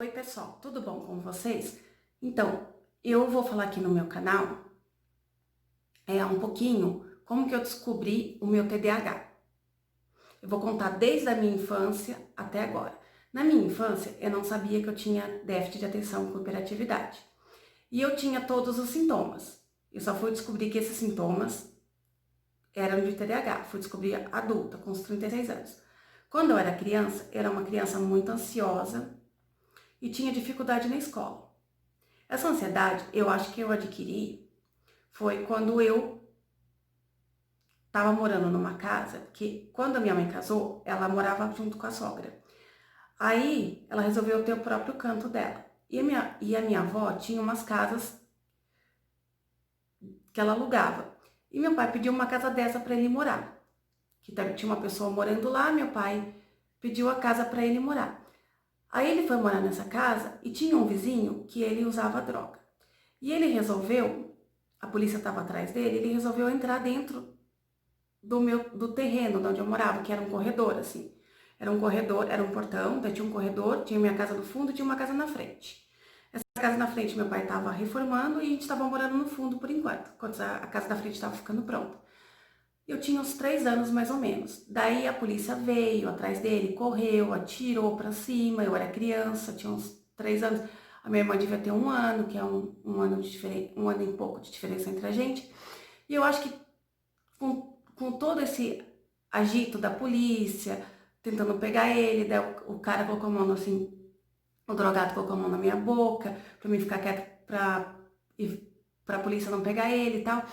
Oi pessoal, tudo bom com vocês? Então, eu vou falar aqui no meu canal um pouquinho como que eu descobri o meu TDAH. Eu vou contar desde a minha infância até agora. Na minha infância, eu não sabia que eu tinha déficit de atenção com hiperatividade. E eu tinha todos os sintomas. Eu só fui descobrir que esses sintomas eram de TDAH. Fui descobrir adulta, com os 36 anos. Quando eu era criança, eu era uma criança muito ansiosa e tinha dificuldade na escola. Essa ansiedade, eu acho que eu adquiri foi quando eu estava morando numa casa que, quando a minha mãe casou, ela morava junto com a sogra. Aí, ela resolveu ter o próprio canto dela. E a minha avó tinha umas casas que ela alugava. E meu pai pediu uma casa dessa para ele morar. Que tinha uma pessoa morando lá, meu pai pediu a casa para ele morar. Aí ele foi morar nessa casa e tinha um vizinho que ele usava droga. E ele resolveu, a polícia estava atrás dele, ele resolveu entrar dentro do terreno de onde eu morava, que era um corredor, assim. Era um corredor, era um portão, daí tinha um corredor, tinha minha casa no fundo e tinha uma casa na frente. Essa casa na frente meu pai estava reformando e a gente estava morando no fundo por enquanto, quando a casa da frente estava ficando pronta. Eu tinha uns 3 anos mais ou menos. Daí a polícia veio atrás dele, correu, atirou pra cima. Eu era criança, tinha uns 3 anos. A minha irmã devia ter 1 ano, que é um ano de diferença, 1 ano e pouco de diferença entre a gente. E eu acho que com todo esse agito da polícia, tentando pegar ele, daí o cara colocou a mão assim, o drogado colocou a mão na minha boca, pra mim ficar quieta pra polícia não pegar ele e tal.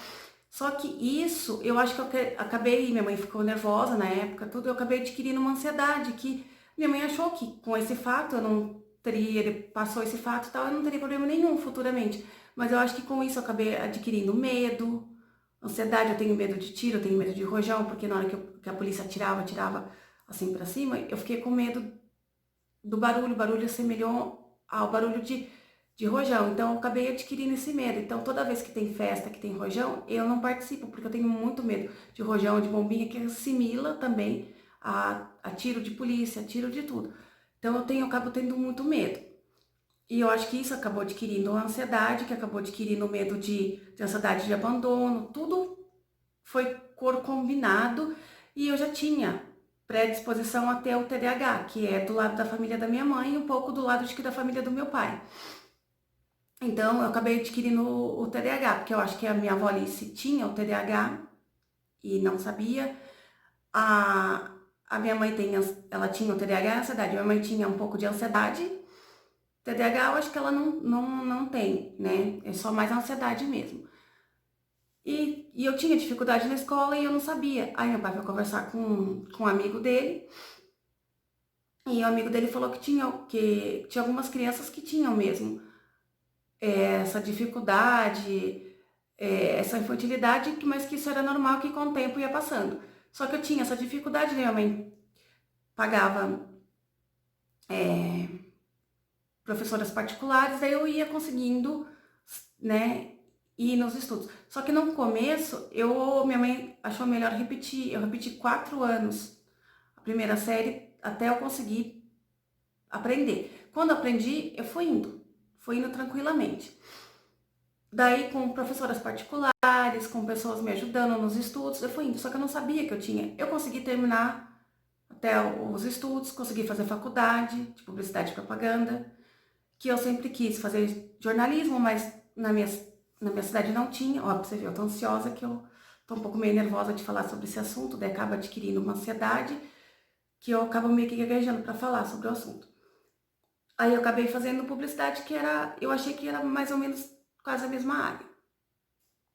Só que isso, eu acho que eu acabei, minha mãe ficou nervosa na época, tudo, eu acabei adquirindo uma ansiedade que minha mãe achou que com esse fato eu não teria, ele passou esse fato e tal, eu não teria problema nenhum futuramente. Mas eu acho que com isso eu acabei adquirindo medo, ansiedade, eu tenho medo de tiro, eu tenho medo de rojão, porque na hora que a polícia atirava assim pra cima, eu fiquei com medo do barulho, o barulho assemelhou ao barulho de rojão, então eu acabei adquirindo esse medo. Então toda vez que tem festa, que tem rojão, eu não participo, porque eu tenho muito medo de rojão, de bombinha, que assimila também a tiro de polícia, a tiro de tudo. Então eu acabo tendo muito medo. E eu acho que isso acabou adquirindo a ansiedade, que acabou adquirindo o medo de ansiedade de abandono, tudo foi cor combinado e eu já tinha predisposição a ter o TDAH, que é do lado da família da minha mãe e um pouco do lado da família do meu pai. Então eu acabei adquirindo o TDAH, porque eu acho que a minha avó Alice tinha o TDAH e não sabia. A minha mãe ela tinha o TDAH e ansiedade. Minha mãe tinha um pouco de ansiedade. TDAH eu acho que ela não tem, né? É só mais ansiedade mesmo. E eu tinha dificuldade na escola e eu não sabia. Aí meu pai foi conversar com um amigo dele. E o amigo dele falou que tinha algumas crianças que tinham mesmo essa dificuldade, essa infantilidade, mas que isso era normal, que com o tempo ia passando. Só que eu tinha essa dificuldade, né? Minha mãe pagava professoras particulares, aí eu ia conseguindo, né, ir nos estudos. Só que no começo, minha mãe achou melhor repetir. Eu repeti 4 anos a primeira série até eu conseguir aprender. Quando eu aprendi, eu fui indo tranquilamente. Daí, com professoras particulares, com pessoas me ajudando nos estudos, eu fui indo. Só que eu não sabia que eu tinha. Eu consegui terminar até os estudos, consegui fazer faculdade de publicidade e propaganda, que eu sempre quis fazer jornalismo, mas na minha cidade não tinha. Ó, pra você ver, eu tô ansiosa que eu tô um pouco meio nervosa de falar sobre esse assunto, daí acaba adquirindo uma ansiedade que eu acabo meio que gaguejando para falar sobre o assunto. Aí eu acabei fazendo publicidade eu achei que era mais ou menos quase a mesma área.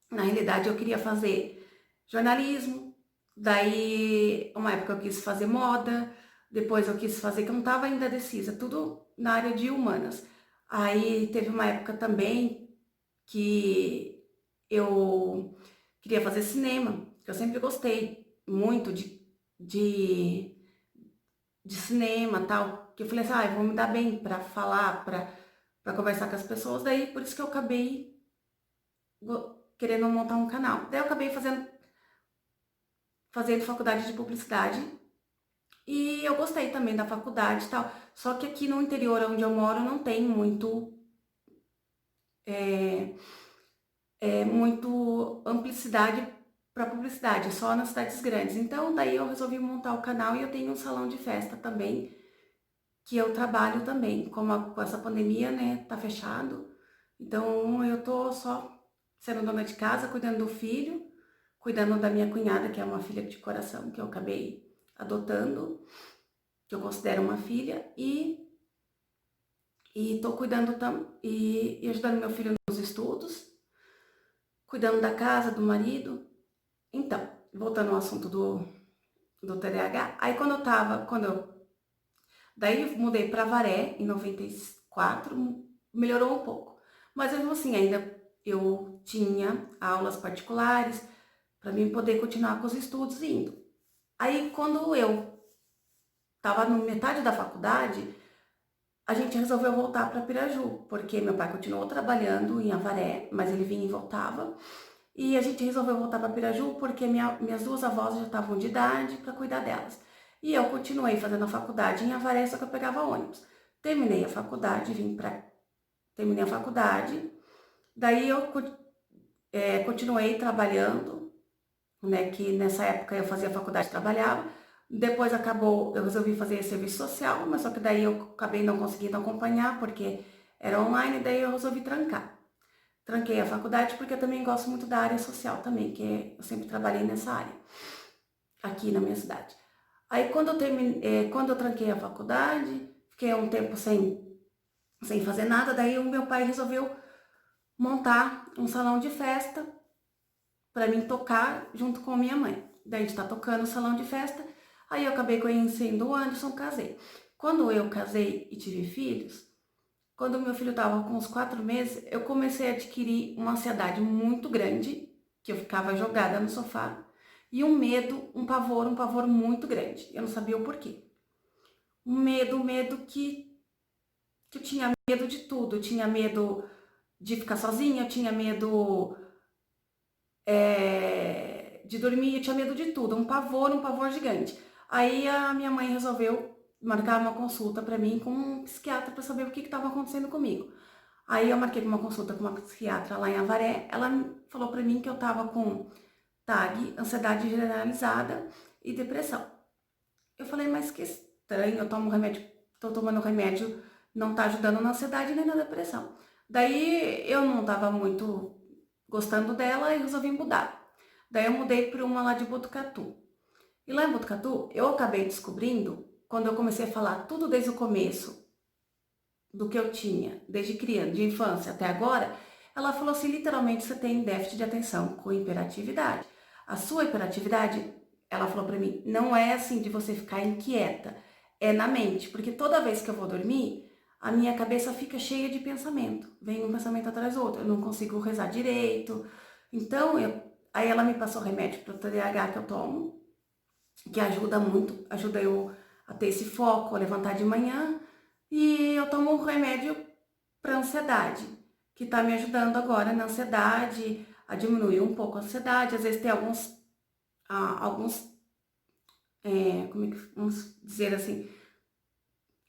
Na realidade eu queria fazer jornalismo, daí uma época eu quis fazer moda, depois eu quis fazer, que eu não estava ainda decisa, tudo na área de humanas. Aí teve uma época também que eu queria fazer cinema, que eu sempre gostei muito de, de cinema, tal, que eu falei assim, eu vou me dar bem para falar, para conversar com as pessoas, daí por isso que eu acabei querendo montar um canal. Daí eu acabei fazendo faculdade de publicidade E eu gostei também da faculdade e tal. Só que aqui no interior onde eu moro não tem é, muito amplicidade para publicidade, só nas cidades grandes. Então, daí eu resolvi montar o canal e eu tenho um salão de festa também, que eu trabalho também. Com essa pandemia, né, tá fechado. Então, eu tô só sendo dona de casa, cuidando do filho, cuidando da minha cunhada, que é uma filha de coração que eu acabei adotando, que eu considero uma filha, e tô cuidando e ajudando meu filho nos estudos, cuidando da casa, do marido. Então, voltando ao assunto do TDAH, aí daí eu mudei para Avaré em 94, melhorou um pouco. Mas mesmo assim, ainda eu tinha aulas particulares para mim poder continuar com os estudos indo. Aí quando eu estava no metade da faculdade, a gente resolveu voltar para Piraju, porque meu pai continuou trabalhando em Avaré, mas ele vinha e voltava. E a gente resolveu voltar para Piraju porque minhas duas avós já estavam de idade para cuidar delas. E eu continuei fazendo a faculdade em Avaré, só que eu pegava ônibus. Terminei a faculdade, terminei a faculdade, daí eu continuei trabalhando, né, que nessa época eu fazia faculdade e trabalhava. Depois acabou, eu resolvi fazer serviço social, mas só que daí eu acabei não conseguindo acompanhar porque era online, daí eu resolvi trancar. Tranquei a faculdade porque eu também gosto muito da área social também, que eu sempre trabalhei nessa área, aqui na minha cidade. Aí quando eu tranquei a faculdade, fiquei um tempo sem fazer nada, daí o meu pai resolveu montar um salão de festa para mim tocar junto com minha mãe. Daí a gente tá tocando o salão de festa, aí eu acabei conhecendo o Anderson, casei. Quando eu casei e tive filhos, quando meu filho estava com uns 4 meses, eu comecei a adquirir uma ansiedade muito grande, que eu ficava jogada no sofá, e um medo, um pavor muito grande. Eu não sabia o porquê. Um medo que eu tinha medo de tudo. Eu tinha medo de ficar sozinha, eu tinha medo de dormir, eu tinha medo de tudo. Um pavor gigante. Aí a minha mãe resolveu marcar uma consulta para mim com um psiquiatra para saber o que estava acontecendo comigo. Aí eu marquei uma consulta com uma psiquiatra lá em Avaré. Ela falou pra mim que eu tava com TAG, ansiedade generalizada e depressão. Eu falei, mas que estranho, eu tomo remédio, tô tomando remédio, não tá ajudando na ansiedade nem na depressão. Daí eu não tava muito gostando dela e resolvi mudar. Daí eu mudei para uma lá de Botucatu. E lá em Botucatu, eu acabei descobrindo, quando eu comecei a falar tudo desde o começo, do que eu tinha, desde criança, de infância até agora, ela falou assim, literalmente você tem déficit de atenção com hiperatividade. A sua hiperatividade, ela falou para mim, não é assim de você ficar inquieta, é na mente, porque toda vez que eu vou dormir, a minha cabeça fica cheia de pensamento, vem um pensamento atrás do outro, eu não consigo rezar direito. Então, aí ela me passou remédio para o TDAH que eu tomo, que ajuda muito, ajuda eu a ter esse foco, a levantar de manhã, e eu tomo um remédio para ansiedade, que está me ajudando agora na ansiedade, a diminuir um pouco a ansiedade. Às vezes tem como é que vamos dizer assim,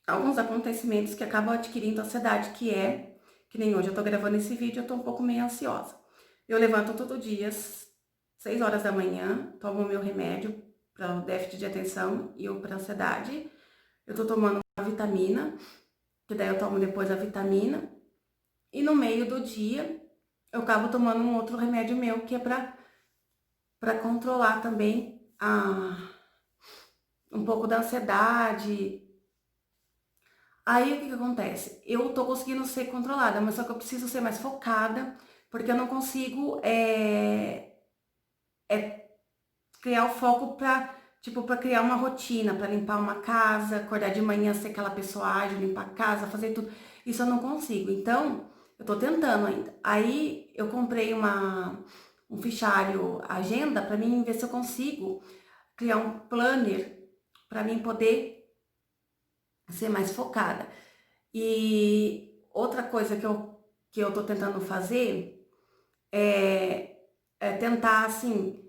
alguns acontecimentos que acabam adquirindo ansiedade, que nem hoje eu tô gravando esse vídeo, eu tô um pouco meio ansiosa. Eu levanto todo dia, às 6 horas da manhã, tomo meu remédio para o déficit de atenção e o para ansiedade. Eu tô tomando uma vitamina, que daí eu tomo depois a vitamina. E no meio do dia, eu acabo tomando um outro remédio meu, que é para controlar também um pouco da ansiedade. Aí o que acontece? Eu tô conseguindo ser controlada, mas só que eu preciso ser mais focada, porque eu não consigo criar o foco para criar uma rotina, para limpar uma casa, acordar de manhã, ser aquela pessoa ágil, limpar a casa, fazer tudo. Isso eu não consigo. Então, eu tô tentando ainda. Aí eu comprei um fichário agenda para mim ver se eu consigo criar um planner para mim poder ser mais focada. E outra coisa que eu tô tentando fazer é tentar assim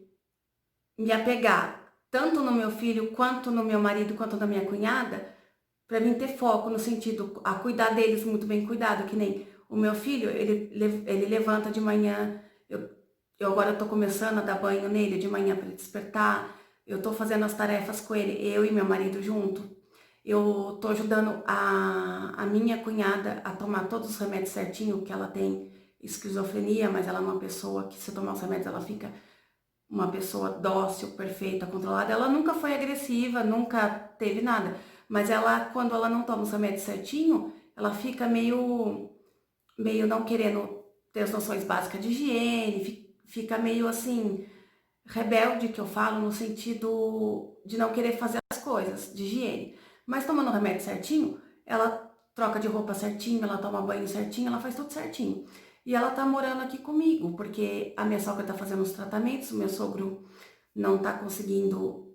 me apegar. tanto no meu filho, quanto no meu marido, quanto na minha cunhada, para mim ter foco no sentido a cuidar deles muito bem cuidado, que nem o meu filho, ele levanta de manhã, eu agora tô começando a dar banho nele de manhã para ele despertar, eu tô fazendo as tarefas com ele, eu e meu marido junto. Eu tô ajudando a minha cunhada a tomar todos os remédios certinho, que ela tem esquizofrenia, mas ela é uma pessoa que se tomar os remédios ela fica uma pessoa dócil, perfeita, controlada. Ela nunca foi agressiva, nunca teve nada. Mas ela, quando ela não toma os remédios certinho, ela fica meio não querendo ter as noções básicas de higiene, fica meio assim, rebelde, que eu falo, no sentido de não querer fazer as coisas de higiene. Mas tomando o remédio certinho, ela troca de roupa certinho, ela toma banho certinho, ela faz tudo certinho. E ela tá morando aqui comigo, porque a minha sogra tá fazendo os tratamentos, o meu sogro não tá conseguindo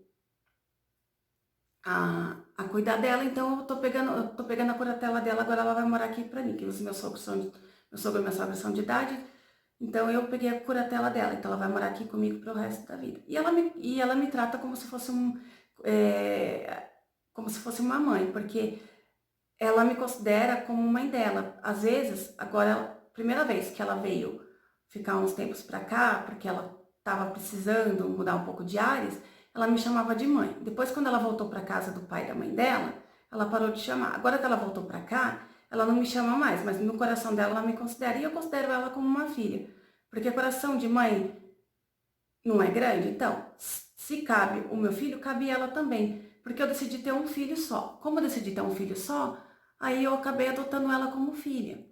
a cuidar dela, então eu tô pegando a curatela dela, agora ela vai morar aqui pra mim, que os meus sogros meu sogro e minha sogra são de idade, então eu peguei a curatela dela, então ela vai morar aqui comigo pro resto da vida. E ela me trata como se fosse como se fosse uma mãe, porque ela me considera como mãe dela. Às vezes, agora, primeira vez que ela veio ficar uns tempos pra cá, porque ela tava precisando mudar um pouco de ares, ela me chamava de mãe. Depois, quando ela voltou pra casa do pai e da mãe dela, ela parou de chamar. Agora que ela voltou pra cá, ela não me chama mais, mas no coração dela ela me considera, e eu considero ela como uma filha. Porque coração de mãe não é grande? Então, se cabe o meu filho, cabe ela também. Porque eu decidi ter um filho só. Como eu decidi ter um filho só, aí eu acabei adotando ela como filha.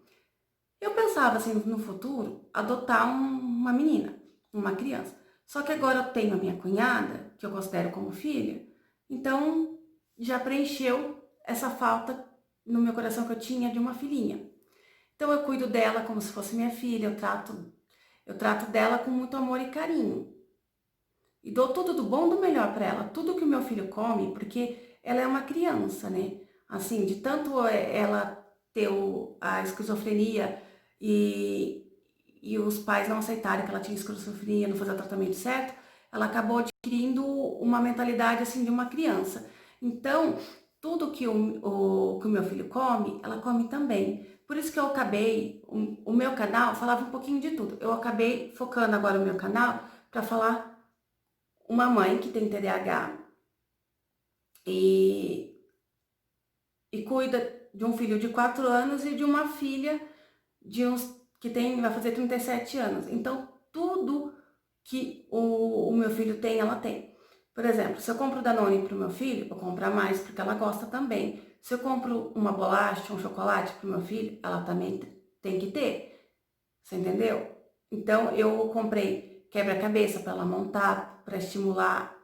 Eu pensava assim no futuro, adotar uma menina, uma criança. Só que agora eu tenho a minha cunhada, que eu considero como filha, então já preencheu essa falta no meu coração que eu tinha de uma filhinha. Então eu cuido dela como se fosse minha filha, eu trato dela com muito amor e carinho. E dou tudo do bom e do melhor para ela, tudo que o meu filho come, porque ela é uma criança, né? Assim, de tanto ela ter a esquizofrenia e, e os pais não aceitarem que ela tinha esquizofrenia, não fazer o tratamento certo, ela acabou adquirindo uma mentalidade assim de uma criança. Então, tudo que que o meu filho come, ela come também. Por isso que eu acabei, o meu canal falava um pouquinho de tudo. Eu acabei focando agora o meu canal para falar uma mãe que tem TDAH e, e cuida de um filho de 4 anos e de uma filha que vai fazer 37 anos. Então, tudo que o meu filho tem, ela tem. Por exemplo, se eu compro Danone pro meu filho, eu compro a mais porque ela gosta também. Se eu compro uma bolacha, um chocolate pro meu filho, ela também tem que ter. Você entendeu? Então, eu comprei quebra-cabeça para ela montar, para estimular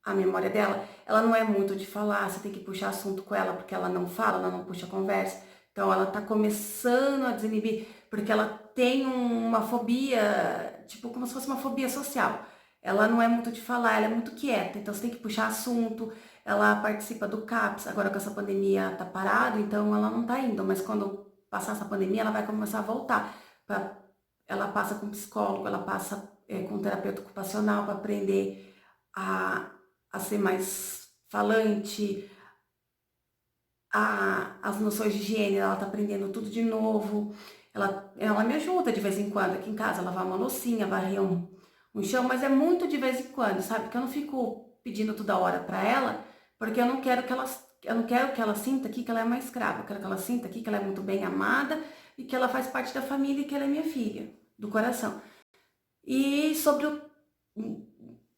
a memória dela. Ela não é muito de falar, você tem que puxar assunto com ela, porque ela não fala, ela não puxa conversa. Então ela tá começando a desinibir, porque ela tem uma fobia, tipo como se fosse uma fobia social. Ela não é muito de falar, ela é muito quieta, então você tem que puxar assunto. Ela participa do CAPS, agora que essa pandemia tá parado, então ela não tá indo, mas quando passar essa pandemia, ela vai começar a voltar. Ela passa com psicólogo, ela passa com terapeuta ocupacional para aprender a ser mais falante, as noções de higiene, ela tá aprendendo tudo de novo. Ela me ajuda de vez em quando aqui em casa, lavar uma loucinha, varrer um chão, mas é muito de vez em quando, sabe? Porque eu não fico pedindo toda hora para ela, porque eu não quero que ela sinta aqui que ela é uma escrava, eu quero que ela sinta aqui que ela é muito bem amada e que ela faz parte da família e que ela é minha filha, do coração. E sobre o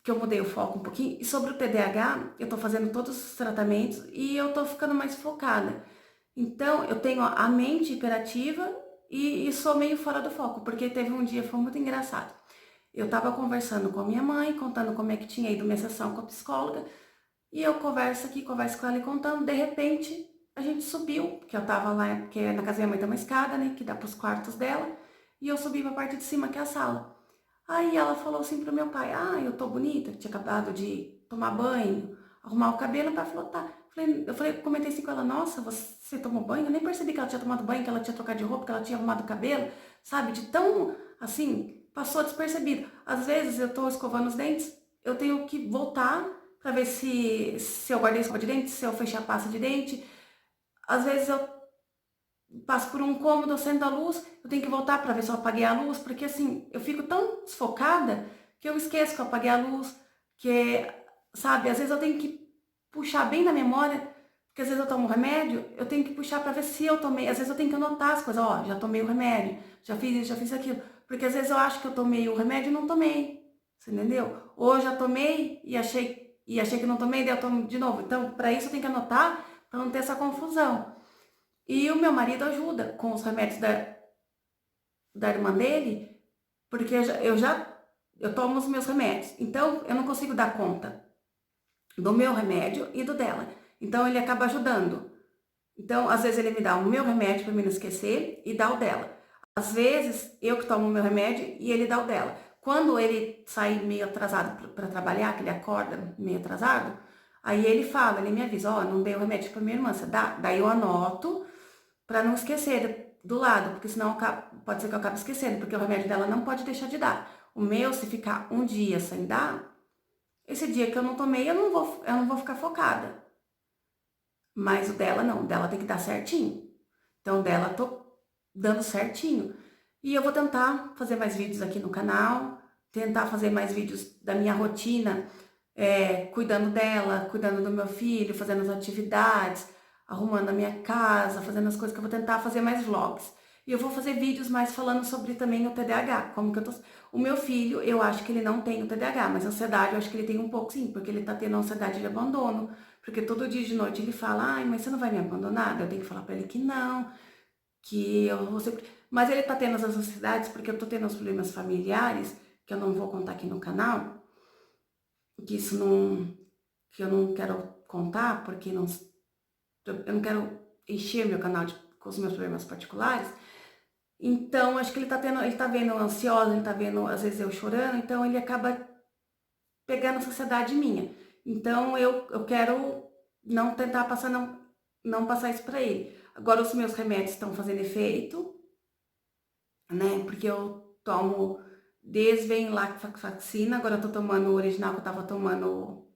que eu mudei o foco um pouquinho, e sobre o TDAH, eu tô fazendo todos os tratamentos e eu tô ficando mais focada. Então, eu tenho a mente hiperativa e sou meio fora do foco, porque teve um dia, foi muito engraçado. Eu tava conversando com a minha mãe, contando como é que tinha ido minha sessão com a psicóloga, e eu converso aqui, converso com ela e contando, de repente, a gente subiu, porque eu tava lá, porque na casa da minha mãe tem uma escada, né, que dá pros quartos dela, e eu subi pra parte de cima, que é a sala. Aí ela falou assim pro meu pai, eu tô bonita, que tinha acabado de tomar banho, arrumar o cabelo. O pai falou, tá. Comentei assim com ela, nossa, você tomou banho? Eu nem percebi que ela tinha tomado banho, que ela tinha trocado de roupa, que ela tinha arrumado o cabelo, sabe? De tão, assim, passou despercebido. Às vezes eu tô escovando os dentes, eu tenho que voltar para ver se eu guardei escova de dente, se eu fechei a pasta de dente. Às vezes eu passo por um cômodo, acendo a luz, eu tenho que voltar para ver se eu apaguei a luz, porque assim, eu fico tão desfocada que eu esqueço que eu apaguei a luz, que, sabe, às vezes eu tenho que puxar bem na memória, porque às vezes eu tomo remédio, eu tenho que puxar para ver se eu tomei, às vezes eu tenho que anotar as coisas, ó, já tomei o remédio, já fiz isso, já fiz aquilo, porque às vezes eu acho que eu tomei o remédio e não tomei, você entendeu? Ou eu já tomei e achei que não tomei, daí eu tomo de novo. Então, para isso eu tenho que anotar, para não ter essa confusão. E o meu marido ajuda com os remédios da irmã dele, porque eu tomo os meus remédios. Então, eu não consigo dar conta do meu remédio e do dela. Então, ele acaba ajudando. Então, às vezes ele me dá o meu remédio para mim não esquecer e dá o dela. Às vezes, eu que tomo o meu remédio e ele dá o dela. Quando ele sai meio atrasado para trabalhar, que ele acorda meio atrasado, aí ele fala, ele me avisa, ó, não dei o remédio para minha irmã, você dá? Daí eu anoto para não esquecer do lado, porque senão pode ser que eu acabe esquecendo, porque o remédio dela não pode deixar de dar. O meu, se ficar um dia sem dar, esse dia que eu não tomei, eu não vou ficar focada. Mas o dela não, o dela tem que dar certinho. Então, o dela tô dando certinho. E eu vou tentar fazer mais vídeos aqui no canal, tentar fazer mais vídeos da minha rotina, cuidando dela, cuidando do meu filho, fazendo as atividades, arrumando a minha casa, fazendo as coisas que eu vou tentar fazer mais vlogs. E eu vou fazer vídeos mais falando sobre também o TDAH, como que eu tô... O meu filho, eu acho que ele não tem o TDAH, mas a ansiedade eu acho que ele tem um pouco sim, porque ele tá tendo ansiedade de abandono, porque todo dia de noite ele fala, ai, mas você não vai me abandonar? Eu tenho que falar pra ele que não, que eu vou sempre... Mas ele tá tendo essas ansiedades porque eu tô tendo os problemas familiares, que eu não vou contar aqui no canal, que isso não... que eu não quero contar, porque não, eu não quero encher meu canal com os meus problemas particulares. Então, acho que ele tá vendo ansiosa, ele tá vendo, às vezes, eu chorando, então ele acaba pegando essa ansiedade minha. Então, eu quero não tentar passar, não passar isso pra ele. Agora, os meus remédios estão fazendo efeito, né? Porque eu tomo desvenlafaxina, agora eu tô tomando o original, que eu tava tomando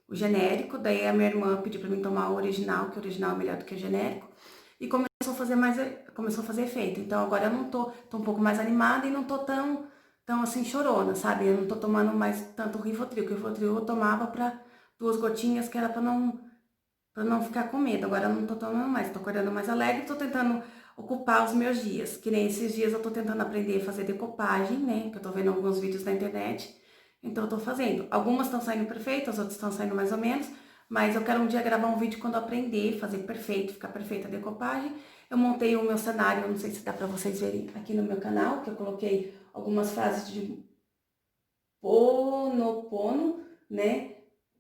o genérico, daí a minha irmã pediu pra mim tomar o original, que o original é melhor do que o genérico, e começou a fazer efeito. Então agora eu não tô um pouco mais animada e não tô tão assim chorona, sabe? Eu não tô tomando mais tanto Rivotril, que o Rivotril eu tomava pra 2 gotinhas, que era pra não ficar com medo. Agora eu não tô tomando mais, tô acordando mais alegre, tô tentando ocupar os meus dias, que nem esses dias eu tô tentando aprender a fazer decopagem, né? Que eu tô vendo alguns vídeos na internet, então eu tô fazendo. Algumas estão saindo perfeitas, outras estão saindo mais ou menos, mas eu quero um dia gravar um vídeo quando eu aprender, fazer perfeito, ficar perfeita a decopagem. Eu montei o meu cenário, não sei se dá pra vocês verem aqui no meu canal, que eu coloquei algumas frases de Ponopono, né?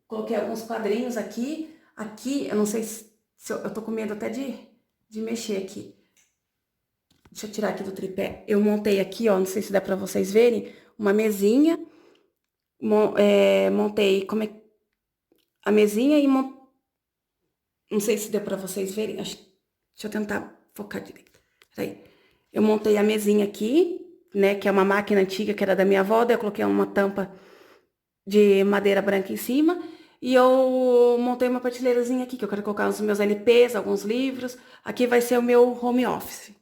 Coloquei alguns quadrinhos aqui. Aqui, eu não sei se eu tô com medo até de mexer aqui. Deixa eu tirar aqui do tripé. Eu montei aqui, ó, não sei se dá pra vocês verem, uma mesinha. Montei a mesinha e não sei se deu pra vocês verem. Deixa eu tentar focar direito. Peraí. Eu montei a mesinha aqui, né, que é uma máquina antiga que era da minha avó, daí eu coloquei uma tampa de madeira branca em cima. E eu montei uma prateleirazinha aqui, que eu quero colocar os meus LPs, alguns livros. Aqui vai ser o meu home office.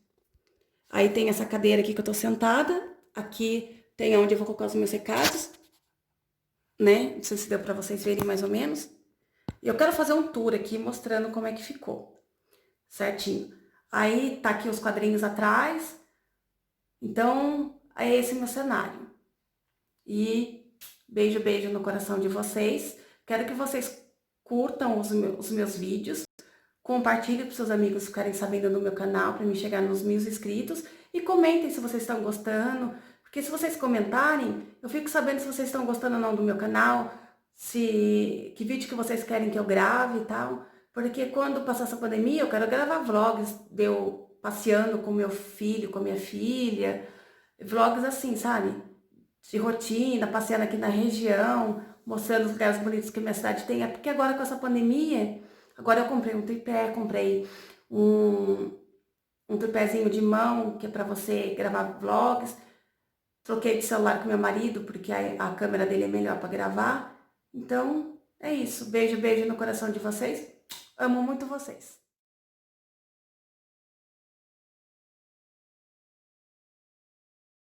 Aí tem essa cadeira aqui que eu tô sentada. Aqui tem onde eu vou colocar os meus recados, né? Não sei se deu pra vocês verem mais ou menos. E eu quero fazer um tour aqui mostrando como é que ficou, certinho. Aí tá aqui os quadrinhos atrás. Então, é esse meu cenário. E beijo, beijo no coração de vocês. Quero que vocês curtam os meus vídeos, compartilhem com seus amigos ficarem sabendo do meu canal, para me chegar nos 1000 inscritos. E comentem se vocês estão gostando, porque se vocês comentarem, eu fico sabendo se vocês estão gostando ou não do meu canal, que vídeo que vocês querem que eu grave e tal. Porque quando passar essa pandemia, eu quero gravar vlogs de eu passeando com meu filho, com minha filha. Vlogs assim, sabe? De rotina, passeando aqui na região, mostrando os lugares bonitos que minha cidade tem. É porque agora com essa pandemia, agora eu comprei um tripé, comprei um tripézinho de mão, que é pra você gravar vlogs. Troquei de celular com meu marido, porque a câmera dele é melhor para gravar. Então, é isso. Beijo, beijo no coração de vocês. Amo muito vocês.